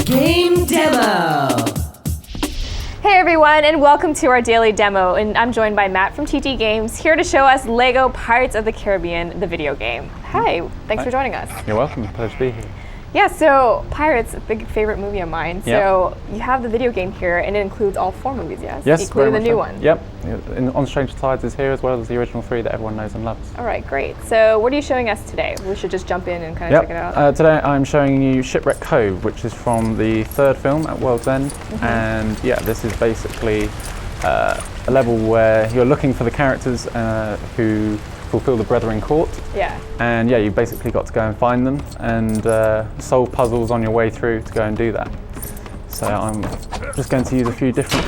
Game Demo! Hey everyone, and welcome to our daily demo. And I'm joined by Matt from TT Games, here to show us Lego Pirates of the Caribbean, the video game. Hi, thanks for joining us. You're welcome, pleasure to be here. Yeah, so Pirates, a big favorite movie of mine. So you have the video game here, and it includes all 4 movies, yes? Yes, including the new one. Yep, On Strange Tides is here as well as the original 3 that everyone knows and loves. All right, great. So what are you showing us today? We should just jump in and kind of check it out. Today I'm showing you Shipwreck Cove, which is from the 3rd film at World's End. And yeah, this is basically a level where you're looking for the characters who fulfill the Brethren Court. Yeah. And yeah, you basically got to go and find them and solve puzzles on your way through to go and do that. So I'm just going to use a few different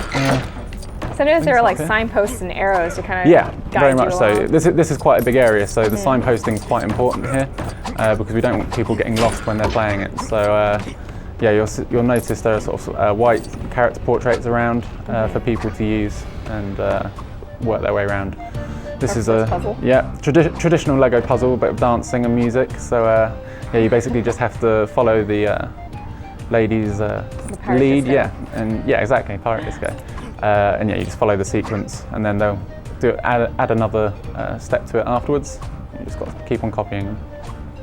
So I noticed there are like signposts and arrows to kind of guide very much you so. along. This is quite a big area, so the signposting is quite important here because we don't want people getting lost when they're playing it. So yeah, you'll notice there are sort of white character portraits around for people to use and work their way around. This is a traditional Lego puzzle, but with dancing and music. So yeah, you basically just have to follow the lady's lead. Disco. Exactly, pirate disco. And yeah, you just follow the sequence, and then they'll add another step to it afterwards. You just got to keep on copying them.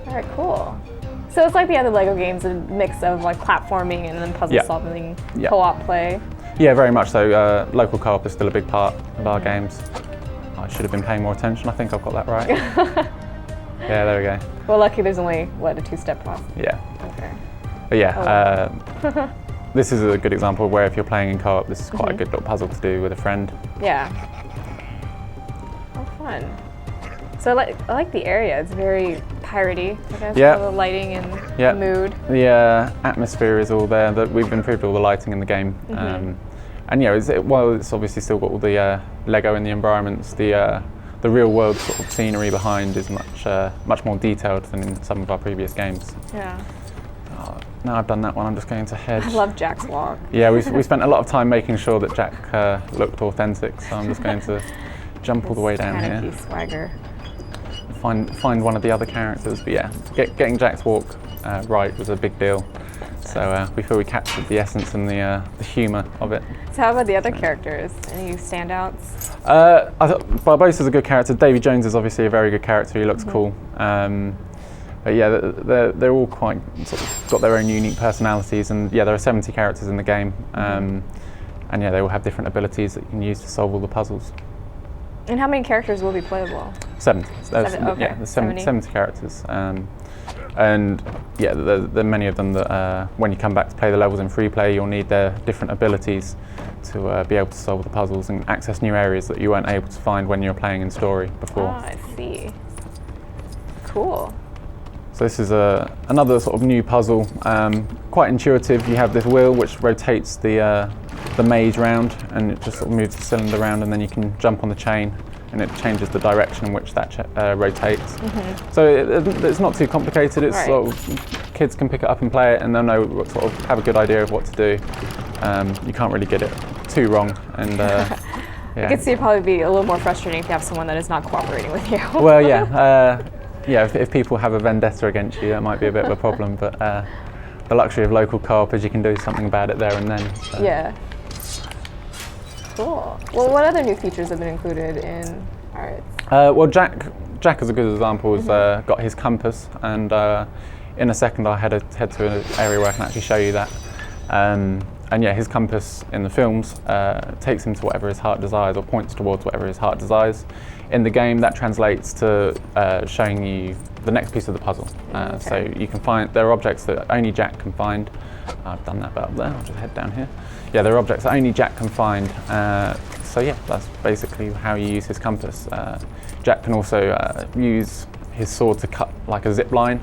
All right, cool. So it's like the other Lego games, a mix of like platforming and then puzzle solving, co-op play. Yeah, very much so. Local co-op is still a big part of our games. I should have been paying more attention. I think I've got that right. Yeah, there we go. Well, lucky there's only, a 2-step process? Yeah. Okay. But yeah, this is a good example where if you're playing in co-op, this is quite a good little puzzle to do with a friend. Yeah. Oh, fun. So I like the area. It's very piratey, I guess. Yeah. All the lighting and the mood. The atmosphere is all there. We've improved all the lighting in the game. And yeah, while it's obviously still got all the Lego in the environments, the real world sort of scenery behind is much more detailed than in some of our previous games. Yeah. Now I've done that one, I'm just going to hedge. I love Jack's walk. Yeah, we spent a lot of time making sure that Jack looked authentic, so I'm just going to jump all the way down here. Swagger. Find one of the other characters, but yeah, getting Jack's walk right was a big deal. So we feel we captured the essence and the humour of it. So how about the other characters? Any standouts? I thought Barbosa's a good character. Davy Jones is obviously a very good character. He looks cool. But yeah, they're all quite sort of got their own unique personalities. And yeah, there are 70 characters in the game. And yeah, they all have different abilities that you can use to solve all the puzzles. And how many characters will be playable? 70. Okay. Yeah, there's 70 characters. And yeah, there are many of them that when you come back to play the levels in free play, you'll need their different abilities to be able to solve the puzzles and access new areas that you weren't able to find when you were playing in story before. Oh, I see. Cool. So this is another sort of new puzzle, quite intuitive. You have this wheel which rotates the maze round, and it just sort of moves the cylinder around, and then you can jump on the chain and it changes the direction in which that rotates. So it's not too complicated. It's sort of, kids can pick it up and play it, and they'll know have a good idea of what to do. You can't really get it too wrong, and I could see it probably be a little more frustrating if you have someone that is not cooperating with you. Well, yeah. Yeah, if people have a vendetta against you, that might be a bit of a problem, but the luxury of local co-op is you can do something about it there and then. So. Yeah. Cool. Well, what other new features have been included in Pirates? Well, Jack is a good example. Has got his compass, and in a second I'll head to an area where I can actually show you that. And yeah, his compass in the films takes him to whatever his heart desires, or points towards whatever his heart desires. In the game, that translates to showing you the next piece of the puzzle. So you can find, there are objects that only Jack can find. I've done that bit up there, I'll just head down here. Yeah, there are objects that only Jack can find. So yeah, that's basically how you use his compass. Jack can also use his sword to cut like a zip line,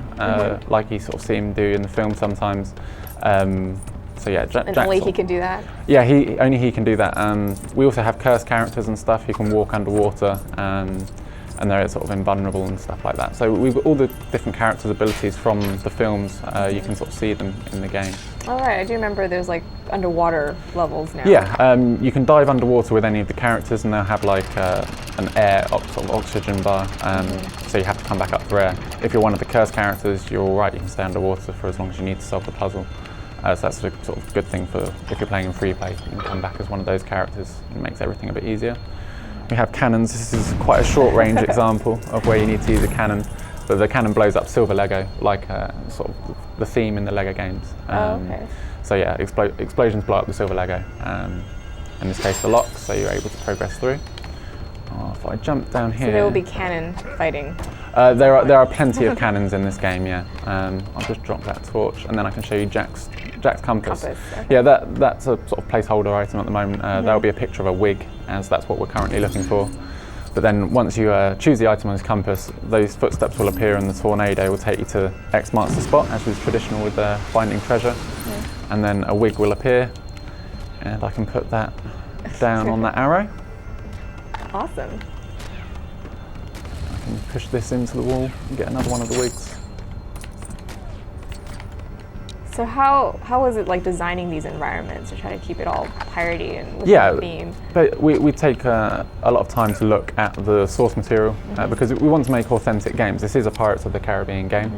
like you sort of see him do in the film sometimes. So yeah, and only he can do that? Yeah, only he can do that. We also have cursed characters and stuff who can walk underwater, and they're sort of invulnerable and stuff like that. So we've got all the different characters' abilities from the films. You can sort of see them in the game. All right, I do remember there's like underwater levels now. Yeah, you can dive underwater with any of the characters, and they'll have like an air sort of oxygen bar. So you have to come back up for air. If you're one of the cursed characters, you're all right. You can stay underwater for as long as you need to solve the puzzle. So that's a sort of good thing for if you're playing in free play. You can come back as one of those characters. It makes everything a bit easier. We have cannons. This is quite a short range example of where you need to use a cannon, but the cannon blows up silver Lego, like sort of the theme in the Lego games. Okay. So yeah, explosions blow up the silver Lego. In this case, the locks, so you're able to progress through. If I jump down here, So there will be cannon fighting. there are plenty of cannons in this game. Yeah. I'll just drop that torch, and then I can show you Jack's compass. Okay. Yeah, that's a sort of placeholder item at the moment. That'll be a picture of a wig, as that's what we're currently looking for. But then once you choose the item on his compass, those footsteps will appear and the tornado will take you to X marks the spot, as is traditional with finding treasure. Yeah. And then a wig will appear, and I can put that down on that arrow. Awesome. I can push this into the wall and get another one of the wigs. So how was it like designing these environments to try to keep it all piratey and with the theme? But we take a lot of time to look at the source material because we want to make authentic games. This is a Pirates of the Caribbean game.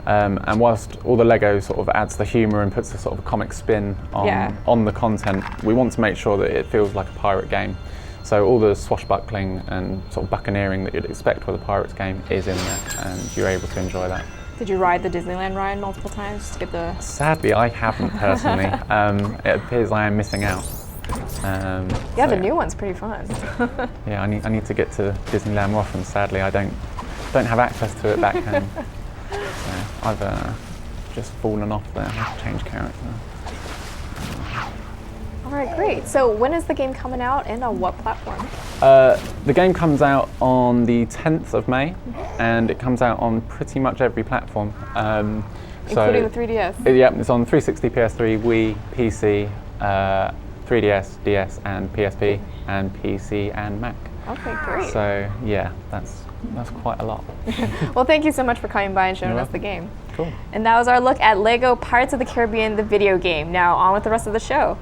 And whilst all the Lego sort of adds the humour and puts a sort of a comic spin on the content, we want to make sure that it feels like a pirate game. So all the swashbuckling and sort of buccaneering that you'd expect with a Pirates game is in there, and you're able to enjoy that. Did you ride the Disneyland ride multiple times to get the... Sadly, I haven't personally. It appears I am missing out. The new one's pretty fun. Yeah, I need to get to Disneyland more often. Sadly, I don't have access to it back home. So I've just fallen off there. I have to change character. All right, great. So when is the game coming out and on what platform? The game comes out on the 10th of May, and it comes out on pretty much every platform. Including the 3DS? Yeah, it's on 360, PS3, Wii, PC, 3DS, DS, and PSP, and PC and Mac. Okay, great. So yeah, that's quite a lot. Well, thank you so much for coming by and showing us the game. Cool. And that was our look at Lego Pirates of the Caribbean, the video game. Now on with the rest of the show.